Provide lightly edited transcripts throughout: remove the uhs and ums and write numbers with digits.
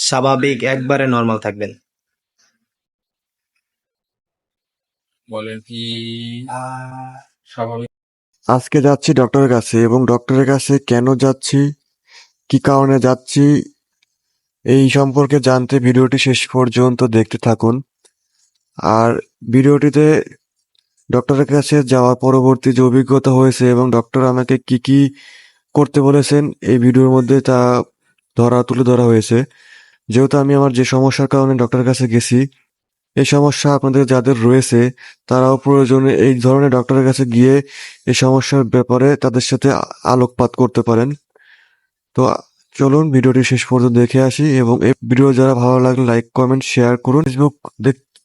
স্বাভাবিক একবারে নর্মাল থাকবেন। বলেন কি স্বাভাবিক। আজকে যাচ্ছি ডক্টরের কাছে এবং ডক্টরের কাছে কেন যাচ্ছি, কি কারণে যাচ্ছি, এই সম্পর্কে জানতে ভিডিওটি শেষ পর্যন্ত দেখতে থাকুন। আর ভিডিওটিতে ডক্টরের কাছে যাওয়ার পরবর্তী যে অভিজ্ঞতা হয়েছে এবং ডক্টর আমাকে কি কি করতে বলেছেন এই ভিডিওর মধ্যে তা তুলে ধরা হয়েছে। যেহেতু আমি আমার যে সমস্যার কারণে ডক্টরের কাছে গেছি, এই সমস্যা আপনাদের যাদের রয়েছে তারাও প্রয়োজনে এই ধরনের ডক্টরের কাছে গিয়ে এই সমস্যার ব্যাপারে তাদের সাথে আলোকপাত করতে পারেন। তো চলুন ভিডিওটি শেষ পর্যন্ত দেখে আসি এবং এই ভিডিও যারা ভালো লাগলে লাইক কমেন্ট শেয়ার করুন। ফেসবুক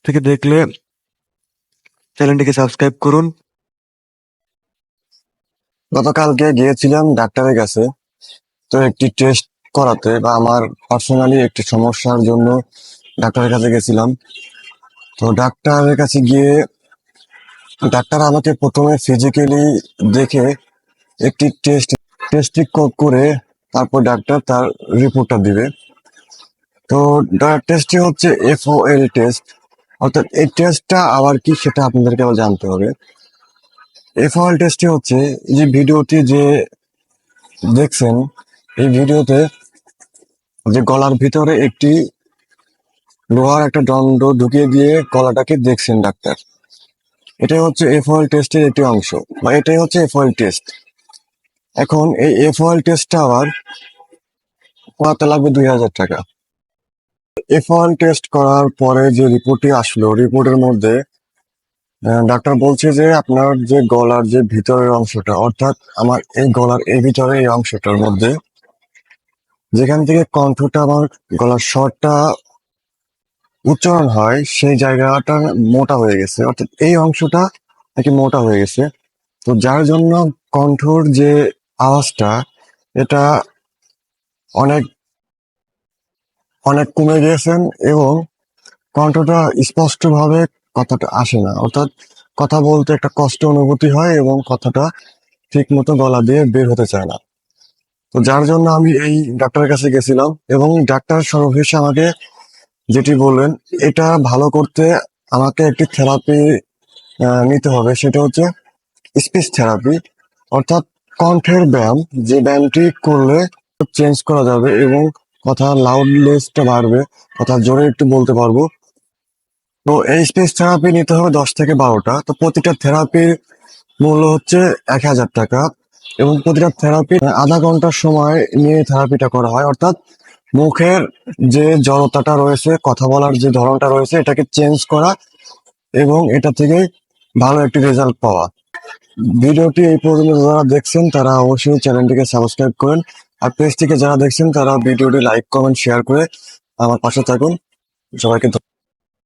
থেকে দেখলে চ্যানেলটিকে সাবস্ক্রাইব করুন। গতকালকে গিয়েছিলাম ডাক্তারের কাছে, তো একটি টেস্ট করাতে বা আমার পার্সোনালি একটি সমস্যার জন্য ডাক্তারের কাছে গেছিলাম। তো ডাক্তারের কাছে গিয়ে ডাক্তার আমাকে প্রথমে ফিজিক্যালি দেখে একটি টেস্ট করে তারপর ডাক্তার তার রিপোর্টটা দিবে। তো টেস্টটি হচ্ছে FOL টেস্ট, অর্থাৎ এই টেস্টটা আবার কি সেটা আপনাদেরকে আবার জানতে হবে। FOL টেস্টটি হচ্ছে যে ভিডিওটি যে দেখছেন, এই ভিডিওতে যে গলার ভিতরে একটি লোহার একটা দণ্ড ঢুকিয়ে দিয়ে গলাটাকে দেখছেন ডাক্তার, এটাই হচ্ছে FOL টেস্টের একটি অংশ বা এটাই হচ্ছে FOL টেস্ট। এখন এই FOL টেস্টটা আবার করাতে লাগবে 2000 টাকা। FOL টেস্ট করার পরে যে রিপোর্টটি আসলো, রিপোর্টের মধ্যে ডাক্তার বলছে যে আপনার যে গলার যে ভিতরের অংশটা, অর্থাৎ আমার এই গলার এই ভিতরে এই অংশটার মধ্যে যেখান থেকে কণ্ঠটা আমার গলার স্বরটা উচ্চারণ হয় সেই জায়গাটা মোটা হয়ে গেছে, অর্থাৎ এই অংশটা নাকি মোটা হয়ে গেছে। তো যার জন্য কণ্ঠর যে আওয়াজটা এটা অনেক অনেক কমে গেছেন এবং কণ্ঠটা স্পষ্টভাবে কথাটা আসে না, অর্থাৎ কথা বলতে একটা কষ্ট অনুভূতি হয় এবং কথাটা ঠিক মতো গলা দিয়ে বের হতে চায় না। তো যার জন্য আমি এই ডাক্তারের কাছে গেছিলাম এবং ডাক্তার সর্বশেষে আমাকে যেটি বললেন, এটা ভালো করতে আমাকে একটি থেরাপি নিতে হবে, সেটা হচ্ছে স্পিচ থেরাপি, অর্থাৎ কণ্ঠের ব্যায়াম, যে ব্যায়ামটি করলে চেঞ্জ করা যাবে এবং কথা লাউডনেসটা বাড়বে, কথা জোরে একটু বলতে পারবো। তো এই স্পিচ থেরাপি নিতে হবে 10 থেকে 12টা। তো প্রতিটা থেরাপির মূল্য হচ্ছে 1000 টাকা এবং প্রতিটা থেরাপি আধা ঘন্টার সময় নিয়ে থেরাপিটা করা হয়, অর্থাৎ মুখের যে জড়তাটা রয়েছে, কথা বলার যে ধরনটা রয়েছে এটাকে চেঞ্জ করা এবং এটা থেকে ভালো একটি রেজাল্ট পাওয়া। ভিডিওটি এই পর্যন্ত যারা দেখছেন তারা অবশ্যই চ্যানেলটিকে সাবস্ক্রাইব করেন, আর পেজটিকে যারা দেখছেন তারা ভিডিওটি লাইক কমেন্ট শেয়ার করে আমার পাশে থাকুন। সবাইকে